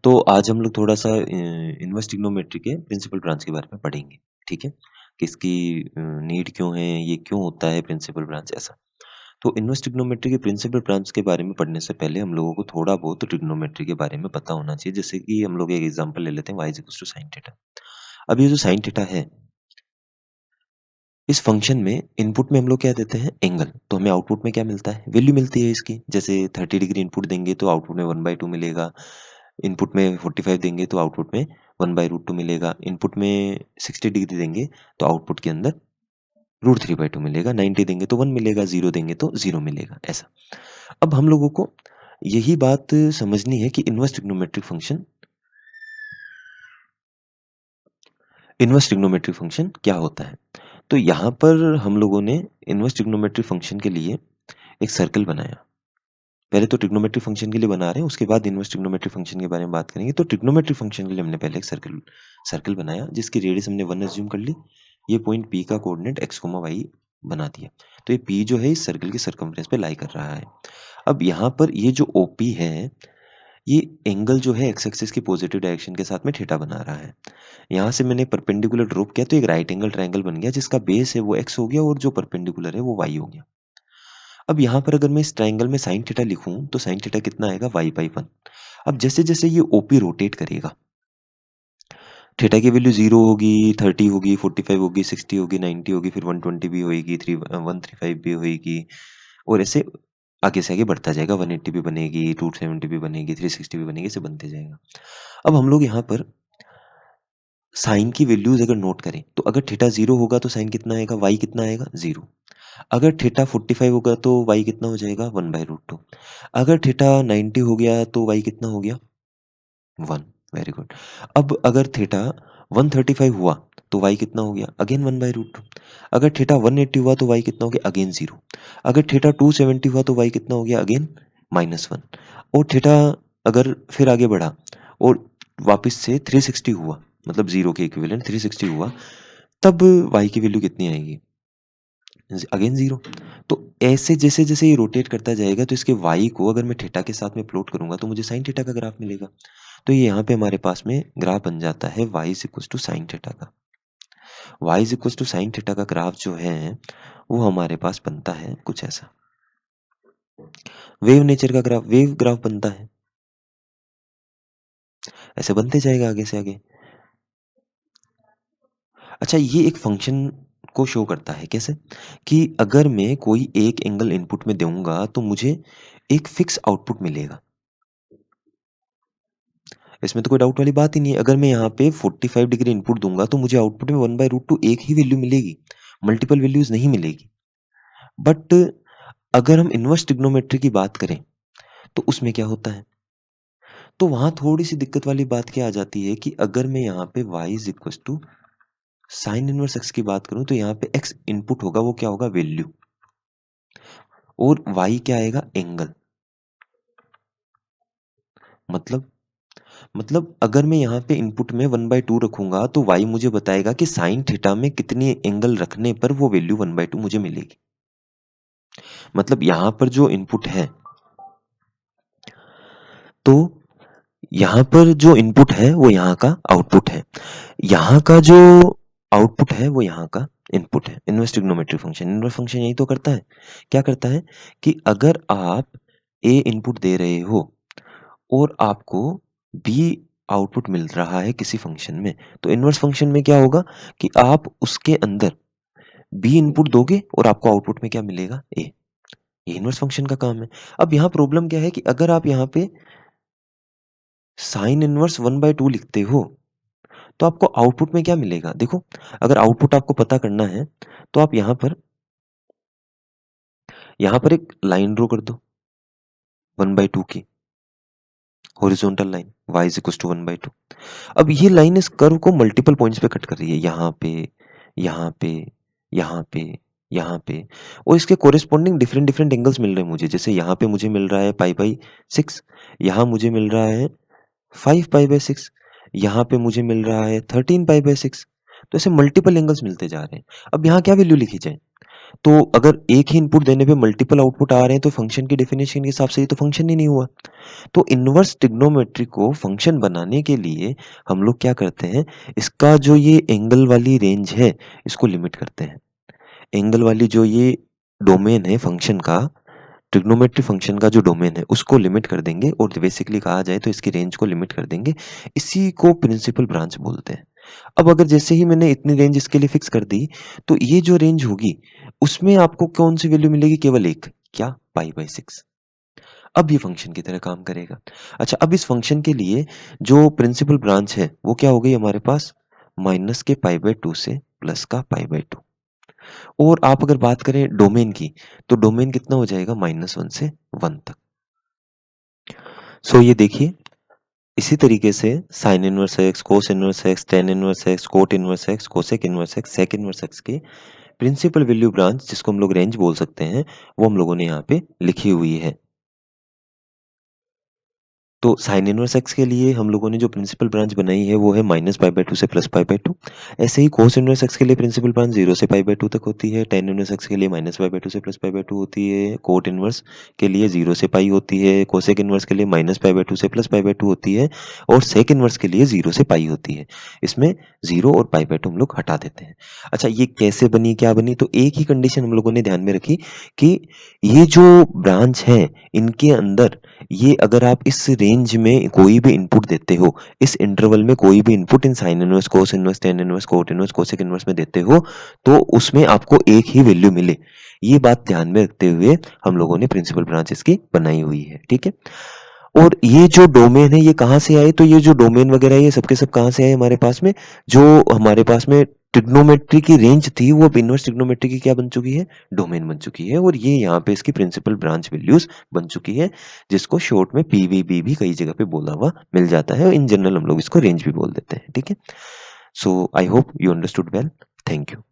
तो आज हम लोग थोड़ा सा इनवर्स ट्रिग्नोमेट्री के प्रिंसिपल ब्रांच के बारे में पढ़ेंगे, ठीक है? कि इसकी नीड क्यों है, ये क्यों होता है प्रिंसिपल ब्रांच ऐसा। तो इनवर्स ट्रिग्नोमेट्री के प्रिंसिपल ब्रांच के बारे में पढ़ने से पहले हम लोगों को थोड़ा बहुत ट्रिग्नोमेट्री के बारे में पता होना चाहिए। जैसे कि हम लोग एक एग्जांपल ले लेते हैं y equals to sin theta. अब ये जो sin थीटा है, इस फंक्शन में इनपुट में हम लोग क्या देते हैं एंगल, तो हमें आउटपुट में क्या मिलता है वैल्यू मिलती है इसकी। जैसे 30 डिग्री इनपुट देंगे तो आउटपुट में 1/2 मिलेगा, इनपुट में 45 देंगे तो आउटपुट में 1/√2 मिलेगा, इनपुट में 60 डिग्री देंगे तो आउटपुट के अंदर √3/2 मिलेगा, 90 देंगे तो 1 मिलेगा, 0 देंगे तो 0 मिलेगा, ऐसा। अब हम लोगों को यही बात समझनी है कि इनवर्स ट्रिग्नोमेट्रिक फंक्शन क्या होता है। तो यहाँ पर हम लोगों ने इनवर्स ट्रिग्नोमेट्रिक फंक्शन के लिए एक सर्कल बनाया। पहले तो ट्रिग्नोमेट्रिक फंक्शन के लिए बना रहे हैं, उसके बाद इनवर्स ट्रिग्नोमेट्रिक फंक्शन के बारे में बात करेंगे। तो ट्रिग्नोमेट्रिक फंक्शन के लिए हमने पहले एक सर्कल बनाया जिसकी रेडियस हमने 1 अज्यूम कर ली। ये पॉइंट P का कोऑर्डिनेट x, y बना दिया। तो ये P जो है इस सर्कल के सर्कमफ्रेंस पे लाई कर रहा है। अब यहाँ पर ये जो OP है, ये एंगल जो है x एक्सिस की पॉजिटिव डायरेक्शन के साथ में थीटा बना रहा है। यहाँ से मैंने परपेंडिकुलर ड्रॉप किया तो एक राइट एंगल ट्रायंगल बन गया जिसका बेस है वो x हो गया और जो परपेंडिकुलर है वो y हो गया। अब यहाँ पर अगर मैं इस ट्रायंगल में sin थीटा लिखूं तो sin थीटा कितना आएगा y/1। अब जैसे जैसे ये OP रोटेट करेगा, थीटा की वैल्यू 0 होगी, 30 होगी, 45 होगी, 60 होगी, 90 होगी, फिर 120 भी होगी, 135 भी होगी और ऐसे आगे से आगे बढ़ता जाएगा। 180 भी बनेगी, 270 भी बनेगी, 360 भी बनेगी, ऐसे बनते जाएगा। अब हम लोग यहाँ पर साइन की वैल्यूज अगर नोट करें तो अगर थीटा 0 होगा तो साइन कितना आएगा, y कितना आएगा 0। अगर थीटा 45 होगा तो y कितना हो जाएगा 1/√2। अगर थीटा 90 हो गया तो y कितना हो गया 1। Very good. अब अगर थीटा 135 हुआ तो y कितना हो गया अगेन 1/√2। अगर थीटा 180 हुआ तो y कितना हो गया अगेन 0। अगर थीटा 270 हुआ तो y कितना हो गया अगेन -1। और थीटा अगर फिर आगे बढ़ा और वापस से 360 हुआ, मतलब 0 के इक्विवेलेंट 360 हुआ, तब y की वैल्यू कितनी आएगी अगेन 0। तो ऐसे जैसे जैसे ये रोटेट करता जाएगा तो इसके y को अगर मैं थीटा के साथ में प्लॉट करूंगा तो मुझे साइन थीटा का ग्राफ मिलेगा। तो ये यहाँ पे हमारे पास में ग्राफ बन जाता है y equals to sine theta का। y equals to sine theta का ग्राफ जो है वो हमारे पास बनता है कुछ ऐसा। वेव नेचर का ग्राफ, वेव ग्राफ बनता है, ऐसे बनते जाएगा आगे से आगे। अच्छा, ये एक फंक्शन को शो करता है कैसे कि अगर मैं कोई एक एंगल इनपुट में दूंगा तो मुझे एक फिक्स आउटपुट मिलेगा। इसमें तो कोई डाउट वाली बात ही नहीं है। अगर मैं यहाँ पे 45 डिग्री इनपुट दूंगा तो मुझे आउटपुट में 1/√2 एक ही वैल्यू मिलेगी, मल्टीपल वैल्यूज नहीं मिलेगी। बट अगर हम इनवर्स ट्रिग्नोमेट्री की बात करें तो उसमें क्या होता है, तो वहां थोड़ी सी दिक्कत वाली बात क्या आ जाती है कि अगर मैं यहाँ पे y is equal to sine inverse x की बात करूं तो यहाँ पे x इनपुट होगा, वो क्या होगा वैल्यू, और y क्या आएगा एंगल। मतलब अगर मैं यहाँ पे इनपुट में 1/2 रखूंगा तो y मुझे बताएगा कि साइन थीटा में कितनी एंगल रखने पर वो वैल्यू 1/2 मुझे मिलेगी। मतलब यहाँ पर जो इनपुट है, तो यहाँ पर जो इनपुट है वो यहाँ का आउटपुट है, यहाँ का जो आउटपुट है वो यहाँ का इनपुट है। Inverse trigonometric function, inverse function यही तो करता है। क्या करता है कि अगर आप a इनपुट दे रहे हो और आपको b आउटपुट मिल रहा है किसी फंक्शन में, तो इनवर्स फंक्शन में क्या होगा कि आप उसके अंदर b इनपुट दोगे और आपको आउटपुट में क्या मिलेगा a। ये इनवर्स फंक्शन का काम है। अब यहाँ प्रॉब्लम क्या है कि अगर आप यहाँ पे साइन इनवर्स 1/2 लिखते हो तो आपको आउटपुट में क्या मिलेगा। देखो, अगर आउटपुट आपको पता करना है तो आप यहाँ पर एक लाइन ड्रॉ कर दो 1/2 की horizontal line, y is equal to 1/2। अब ये लाइन इस कर्व को मल्टीपल पॉइंट्स पे कट कर रही है, यहाँ पे, यहाँ पे, यहाँ पे, यहाँ पे, और इसके कोरिस्पॉन्डिंग डिफरेंट डिफरेंट एंगल्स मिल रहे हैं मुझे। जैसे यहाँ पे मुझे मिल रहा है π/6, यहाँ मुझे मिल रहा है 5π/6, यहाँ पे मुझे मिल रहा है 13π/6। तो ऐसे मल्टीपल एंगल्स मिलते जा रहे हैं। अब यहाँ क्या वैल्यू लिखी जाए, तो अगर एक ही इनपुट देने पे मल्टीपल आउटपुट आ रहे हैं तो फंक्शन की डेफिनेशन के हिसाब से ये तो फंक्शन ही नहीं हुआ। तो इनवर्स ट्रिग्नोमेट्री को फंक्शन बनाने के लिए हम लोग क्या करते हैं, इसका जो ये एंगल वाली रेंज है इसको लिमिट करते हैं। एंगल वाली जो ये डोमेन है फंक्शन का, ट्रिग्नोमेट्री फंक्शन का जो डोमेन है उसको लिमिट कर देंगे और बेसिकली कहा जाए तो इसकी रेंज को लिमिट कर देंगे। इसी को प्रिंसिपल ब्रांच बोलते हैं। अब अगर जैसे ही मैंने इतनी रेंज इसके लिए फिक्स कर दी, तो ये जो रेंज होगी उसमें आपको कौन सी वैल्यू मिलेगी? केवल एक, क्या? पाई/6। अब ये फंक्शन की तरह काम करेगा। अच्छा, अब इस फंक्शन के लिए जो प्रिंसिपल ब्रांच है वो क्या हो गई हमारे पास? माइनस के पाई/2 से प्लस का पाई/2। और आप अगर बात करें डोमेन की, तो डोमेन कितना हो जाएगा? -1 से 1 तक। सो ये देखिए, इसी तरीके से sine inverse x, cos inverse x, tan inverse x, cot inverse x, cosec inverse x, sec inverse x के प्रिंसिपल वैल्यू ब्रांच, जिसको हम लोग रेंज बोल सकते हैं, वो हम लोगों ने यहाँ पे लिखी हुई है। तो साइन इनवर्स एक्स के लिए हम लोगों ने जो प्रिंसिपल ब्रांच बनाई है वो है -पाई/2 से +पाई/2। ऐसे ही कोस इनवर्स एक्स के लिए प्रिंसिपल ब्रांच 0 से पाई/2 तक होती है। टेन इनवर्स एक्स के लिए -पाई/2 से +पाई/2 होती है। कोट इनवर्स के लिए 0 से पाई होती है। कोसेक इनवर्स के लिए -पाई/2 से +पाई/2 होती है। और सेक इनवर्स के लिए 0 से पाई होती है। इसमें 0 और पाई/2 हम लोग हटा देते हैं। अच्छा, ये कैसे बनी, क्या बनी? तो एक ही कंडीशन हम लोगों ने ध्यान में रखी कि ये जो ब्रांच है इनके अंदर, ये अगर आप इस रेंज में कोई भी इनपुट देते हो, इस इंटरवल में कोई भी इनपुट इन sine inverse, cos inverse, tan inverse, cot inverse, cosec inverse में देते हो, तो उसमें आपको एक ही वैल्यू मिले। ये बात ध्यान में रखते हुए हम लोगों ने प्रिंसिपल ब्रांच इसकी बनाई हुई है, ठीक है? और ये जो डोमेन है ये कहाँ से आए? तो ये जो डोमेन वगैरह ये सब के सब कहाँ से आए हमारे पास में? जो हमारे पास में ट्रिग्नोमेट्री की रेंज थी वो अब इनवर्स ट्रिग्नोमेट्री की क्या बन चुकी है? डोमेन बन चुकी है। और ये यहाँ पे इसकी प्रिंसिपल ब्रांच वैल्यूज बन चुकी है, जिसको शॉर्ट में पीवीबी भी कई जगह पे बोला हुआ मिल जाता है। इन जनरल हम लोग इसको रेंज भी बोल देते हैं, ठीक है? So I hope you understood well. Thank you.